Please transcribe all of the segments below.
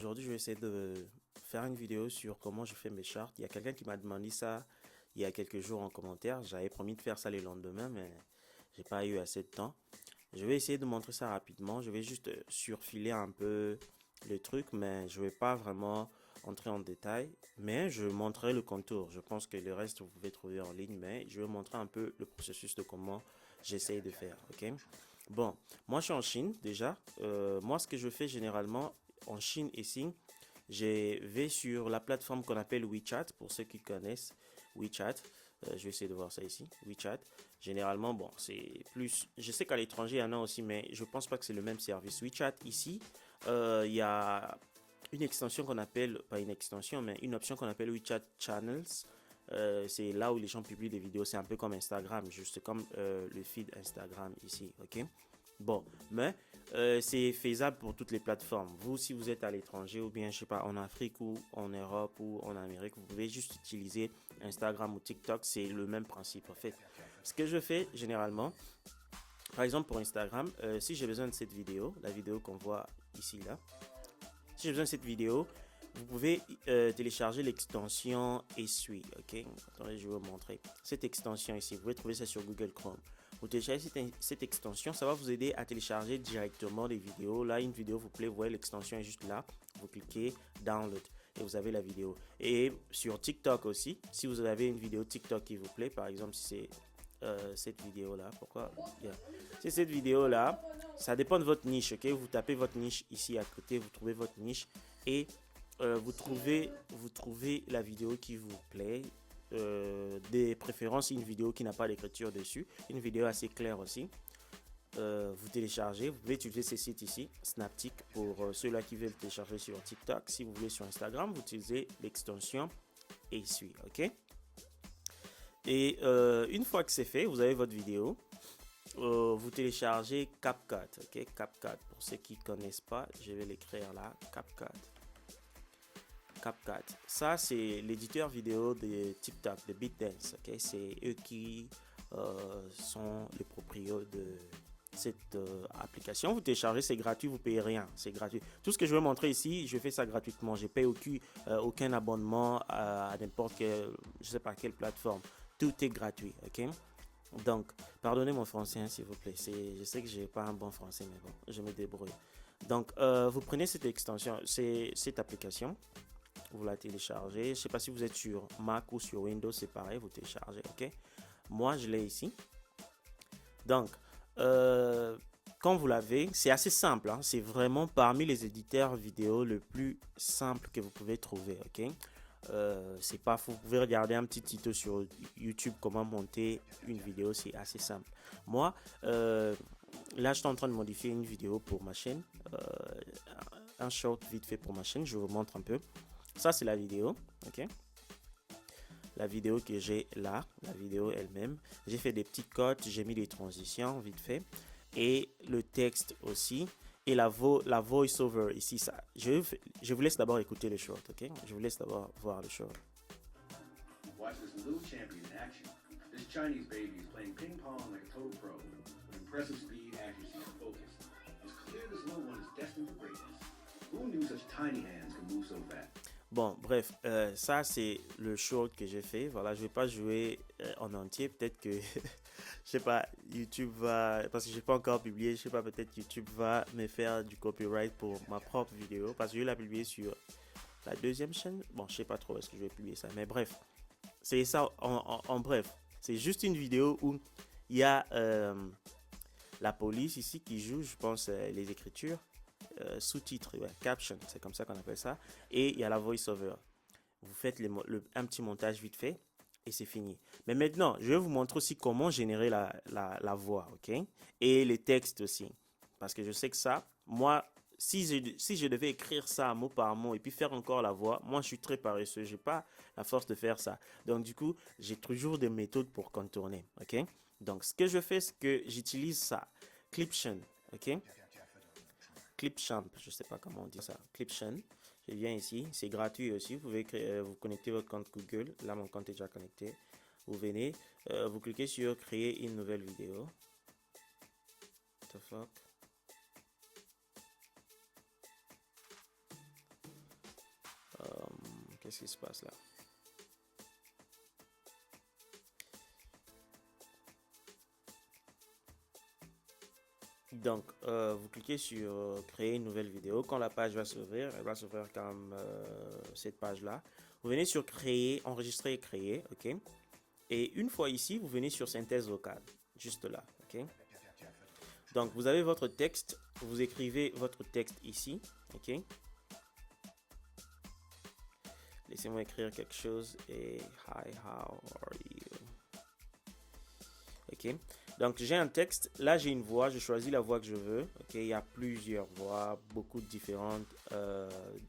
aujourd'hui, je vais essayer de faire une vidéo sur comment je fais mes charts. Il y a quelqu'un qui m'a demandé ça il y a quelques jours en commentaire. J'avais promis de faire ça le lendemain, mais j'ai pas eu assez de temps. Je vais essayer de montrer ça rapidement. Je vais juste surfiler un peu le truc, mais je vais pas vraiment entrer en détail. Mais je montrerai le contour. Je pense que le reste, vous pouvez trouver en ligne, mais je vais montrer un peu le processus de comment j'essaye de faire. Ok? Bon, moi je suis en Chine déjà. Moi, ce que je fais généralement en Chine ici, je vais sur la plateforme qu'on appelle WeChat, pour ceux qui connaissent WeChat. Je vais essayer de voir ça ici, WeChat. Généralement, bon, c'est plus... Je sais qu'à l'étranger, il y en a aussi, mais je pense pas que c'est le même service. WeChat, ici, il y a une extension qu'on appelle, pas une extension, mais une option qu'on appelle WeChat Channels. C'est là où les gens publient des vidéos. C'est un peu comme Instagram, juste comme le feed Instagram ici, ok? Bon, mais c'est faisable pour toutes les plateformes. Vous, si vous êtes à l'étranger ou bien, je sais pas, en Afrique ou en Europe ou en Amérique, vous pouvez juste utiliser Instagram ou TikTok. C'est le même principe, en fait. Ce que je fais généralement, par exemple pour Instagram, si j'ai besoin de cette vidéo, la vidéo qu'on voit ici, là, si j'ai besoin de cette vidéo, vous pouvez télécharger l'extension Essuie, ok? Attendez, je vais vous montrer. Cette extension ici, vous pouvez trouver ça sur Google Chrome. Vous téléchargez cette extension, ça va vous aider à télécharger directement les vidéos. Là, une vidéo vous plaît, vous voyez l'extension est juste là. Vous cliquez Download et vous avez la vidéo. Et sur TikTok aussi, si vous avez une vidéo TikTok qui vous plaît, par exemple, si c'est cette vidéo là, pourquoi yeah. C'est cette vidéo là, ça dépend de votre niche, ok? Vous tapez votre niche ici à côté, vous trouvez votre niche et vous trouvez la vidéo qui vous plaît. Des préférences, une vidéo qui n'a pas d'écriture dessus, une vidéo assez claire aussi. Vous téléchargez, vous pouvez utiliser ces sites ici, Snaptic pour ceux-là qui veulent télécharger sur TikTok. Si vous voulez sur Instagram, vous utilisez l'extension Essuie, ok? Et une fois que c'est fait, vous avez votre vidéo. Vous téléchargez CapCut, ok? CapCut, pour ceux qui ne connaissent pas, je vais l'écrire là, CapCut. CapCut. Ça, c'est l'éditeur vidéo de TikTok, de ByteDance, ok? C'est eux qui sont les propriétaires de cette application. Vous téléchargez, c'est gratuit, vous payez rien, c'est gratuit. Tout ce que je vais montrer ici, je fais ça gratuitement. Je paye aucun abonnement à n'importe quelle, je sais pas quelle plateforme. Tout est gratuit, ok? Donc, pardonnez mon français, hein, s'il vous plaît. Je sais que j'ai pas un bon français, mais bon, je me débrouille. Donc, vous prenez cette extension, cette application, vous la téléchargez. Je sais pas si vous êtes sur Mac ou sur Windows, c'est pareil, vous téléchargez, ok? Moi, je l'ai ici. Donc, quand vous l'avez, c'est assez simple, hein, c'est vraiment parmi les éditeurs vidéo le plus simple que vous pouvez trouver, ok? C'est pas fou. Vous pouvez regarder un petit tuto sur YouTube comment monter une vidéo, c'est assez simple. Moi, là, je suis en train de modifier une vidéo pour ma chaîne, un short vite fait pour ma chaîne. Je vous montre un peu. Ça, c'est la vidéo, ok? La vidéo que j'ai là, la vidéo elle-même. J'ai fait des petites cotes, j'ai mis des transitions vite fait et le texte aussi. Et la voice-over ici, ça. Je vous laisse d'abord écouter le short, ok? Je vous laisse d'abord voir le short. Watch this little champion in action. This Chinese baby is playing ping pong like a total pro. With impressive speed, accuracy, and focus. It's clear this little one is destined for greatness. Who knew such tiny hands could move so fast? Bon, bref, ça c'est le short que j'ai fait. Voilà, je vais pas jouer en entier. Peut-être que, je sais pas, YouTube va, parce que j'ai pas encore publié, je sais pas, peut-être YouTube va me faire du copyright pour ma propre vidéo, parce que je vais la publier sur la deuxième chaîne. Bon, je sais pas trop est-ce que je vais publier ça, mais bref, c'est ça en bref. C'est juste une vidéo où il y a la police ici qui joue, je pense, les écritures. Sous-titres, ouais, caption, c'est comme ça qu'on appelle ça. Et il y a la voice-over. Vous faites un petit montage vite fait et c'est fini. Mais maintenant, je vais vous montrer aussi comment générer la voix, ok? Et les textes aussi. Parce que je sais que ça, moi, si je devais écrire ça mot par mot et puis faire encore la voix, moi je suis très paresseux, j'ai pas la force de faire ça. Donc du coup, j'ai toujours des méthodes pour contourner, ok? Donc ce que je fais, c'est que j'utilise ça, Cliption, ok? Clipchamp, je sais pas comment on dit ça. Clipchamp. Je viens ici, c'est gratuit aussi. Vous pouvez vous connecter votre compte Google. Là, mon compte est déjà connecté. Vous venez, vous cliquez sur créer une nouvelle vidéo. What the fuck? Qu'est-ce qui se passe là? Donc, vous cliquez sur créer une nouvelle vidéo. Quand la page va s'ouvrir, elle va s'ouvrir comme cette page-là. Vous venez sur créer, enregistrer et créer, ok? Et une fois ici, vous venez sur synthèse vocale, juste là, ok? Donc, vous avez votre texte, vous écrivez votre texte ici, ok? Laissez-moi écrire quelque chose et hi, how are you? Ok, donc j'ai un texte, là j'ai une voix, je choisis la voix que je veux. Ok, il y a plusieurs voix, beaucoup de différentes,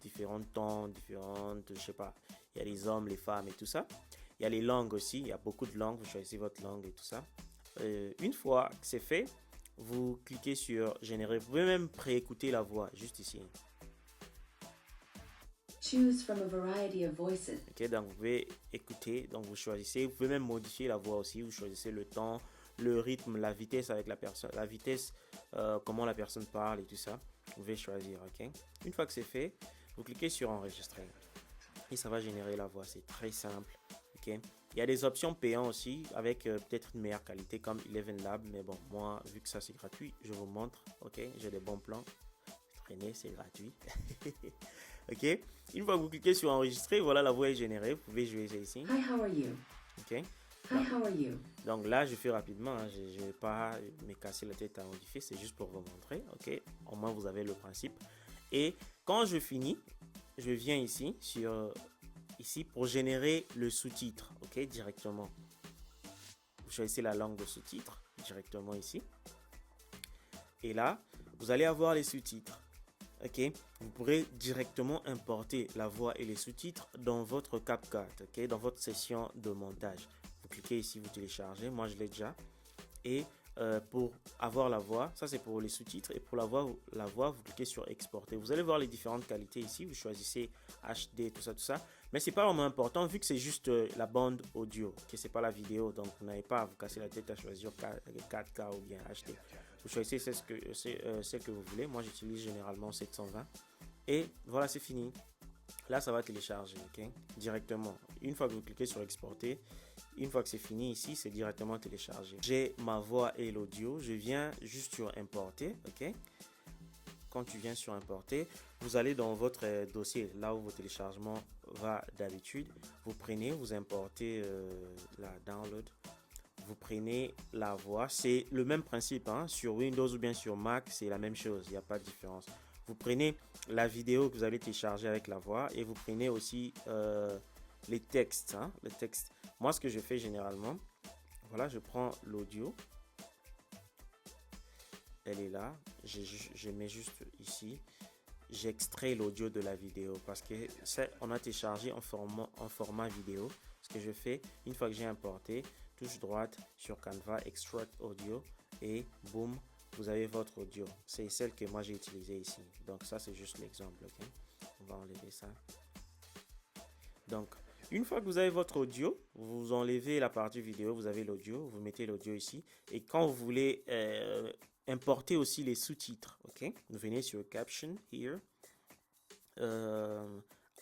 différents tons, différentes, je sais pas. Il y a les hommes, les femmes et tout ça. Il y a les langues aussi, il y a beaucoup de langues, vous choisissez votre langue et tout ça. Une fois que c'est fait, vous cliquez sur générer. Vous pouvez même préécouter la voix juste ici. Choose from a variety of voices. Ok, donc vous pouvez écouter, donc vous choisissez, vous pouvez même modifier la voix aussi, vous choisissez le temps, le rythme, la vitesse avec la personne, la vitesse, comment la personne parle et tout ça. Vous pouvez choisir, ok. Une fois que c'est fait, vous cliquez sur enregistrer et ça va générer la voix. C'est très simple, ok. Il y a des options payantes aussi avec peut-être une meilleure qualité comme Eleven Lab, mais bon, moi vu que ça c'est gratuit, je vous montre, ok. J'ai des bons plans. Traîner, c'est gratuit. Ok. Une fois que vous cliquez sur enregistrer, voilà, la voix est générée. Vous pouvez jouer ça ici. Hi, how are you? Ok. Hi, how are you? Donc là, je fais rapidement. Hein. Je ne vais pas me casser la tête à modifier. C'est juste pour vous montrer. Ok. Au moins, vous avez le principe. Et quand je finis, je viens ici sur ici pour générer le sous-titre. Ok. Directement. Vous choisissez la langue de sous-titre directement ici. Et là, vous allez avoir les sous-titres. Ok, vous pourrez directement importer la voix et les sous-titres dans votre CapCut, ok, dans votre session de montage. Vous cliquez ici, vous téléchargez. Moi, je l'ai déjà. Et pour avoir la voix, ça c'est pour les sous-titres. Et pour la voix, vous cliquez sur exporter. Vous allez voir les différentes qualités ici. Vous choisissez HD, tout ça. Mais c'est pas vraiment important vu que c'est juste la bande audio, que c'est pas la vidéo. Donc vous n'avez pas à vous casser la tête à choisir 4K ou bien HD. Vous choisissez celle que vous voulez. Moi, j'utilise généralement 720. Et voilà, c'est fini. Là, ça va télécharger, ok, directement. Une fois que vous cliquez sur exporter, une fois que c'est fini ici, c'est directement téléchargé. J'ai ma voix et l'audio. Je viens juste sur importer, ok. Quand tu viens sur importer, vous allez dans votre dossier, là où votre téléchargement va d'habitude. Vous prenez, vous importez la download. Vous prenez la voix, c'est le même principe, hein? Sur Windows ou bien sur Mac, c'est la même chose, il n'y a pas de différence. Vous prenez la vidéo que vous allez télécharger avec la voix et vous prenez aussi les textes, hein? Le texte. Moi, ce que je fais généralement, voilà, je prends l'audio, elle est là, je mets juste ici, j'extrais l'audio de la vidéo parce que on a téléchargé en format vidéo. Ce que je fais, une fois que j'ai importé, touche droite sur Canva, Extract Audio et boum, vous avez votre audio. C'est celle que moi j'ai utilisée ici. Donc ça c'est juste l'exemple. Okay? On va enlever ça. Donc une fois que vous avez votre audio, vous enlevez la partie vidéo, vous avez l'audio, vous mettez l'audio ici. Et quand vous voulez importer aussi les sous-titres, ok, vous venez sur Caption, here,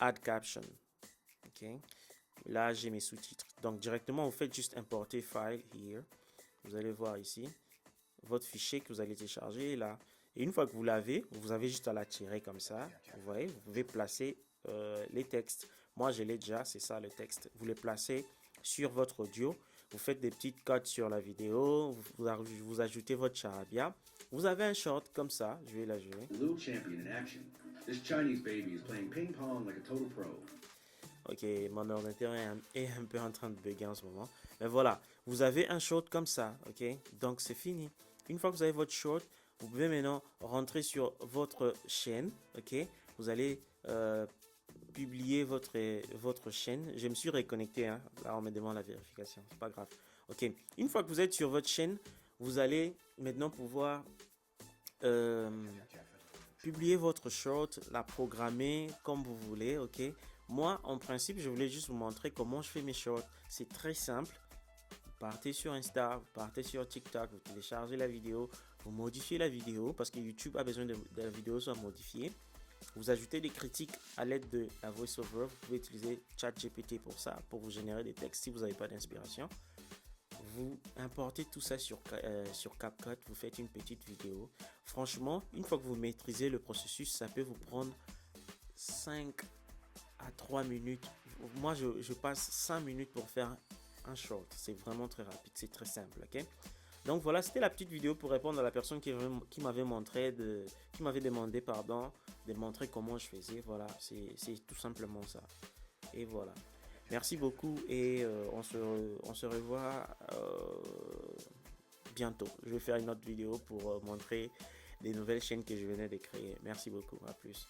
Add Caption, ok. Là, j'ai mes sous-titres. Donc, directement, vous faites juste importer file here. Vous allez voir ici votre fichier que vous allez télécharger là. Et une fois que vous l'avez, vous avez juste à la tirer comme ça. Vous voyez, vous pouvez placer les textes. Moi, je l'ai déjà, c'est ça le texte. Vous les placez sur votre audio. Vous faites des petites cotes sur la vidéo. Vous ajoutez votre charabia. Vous avez un short comme ça. Je vais la jouer. Little champion in action. This Chinese baby is playing ping pong like a total pro. Ok, mon ordinateur est un peu en train de bugger en ce moment. Mais voilà, vous avez un short comme ça, ok. Donc c'est fini. Une fois que vous avez votre short, vous pouvez maintenant rentrer sur votre chaîne, ok. Vous allez publier votre chaîne. Je me suis reconnecté, hein. Là on me demande la vérification, c'est pas grave. Ok, une fois que vous êtes sur votre chaîne, vous allez maintenant pouvoir publier votre short, la programmer comme vous voulez, ok. Moi, en principe, je voulais juste vous montrer comment je fais mes shorts. C'est très simple. Vous partez sur Insta, vous partez sur TikTok, vous téléchargez la vidéo, vous modifiez la vidéo parce que YouTube a besoin de la vidéo soit modifiée. Vous ajoutez des critiques à l'aide de la VoiceOver. Vous pouvez utiliser ChatGPT pour ça, pour vous générer des textes si vous n'avez pas d'inspiration. Vous importez tout ça sur CapCut, vous faites une petite vidéo. Franchement, une fois que vous maîtrisez le processus, ça peut vous prendre 5 à 3 minutes. Moi, je passe 5 minutes pour faire un short. C'est vraiment très rapide, c'est très simple, ok? Donc voilà, c'était la petite vidéo pour répondre à la personne qui m'avait demandé de montrer comment je faisais. Voilà, c'est tout simplement ça. Et voilà. Merci beaucoup et on se revoit bientôt. Je vais faire une autre vidéo pour montrer les nouvelles chaînes que je venais de créer. Merci beaucoup, à plus.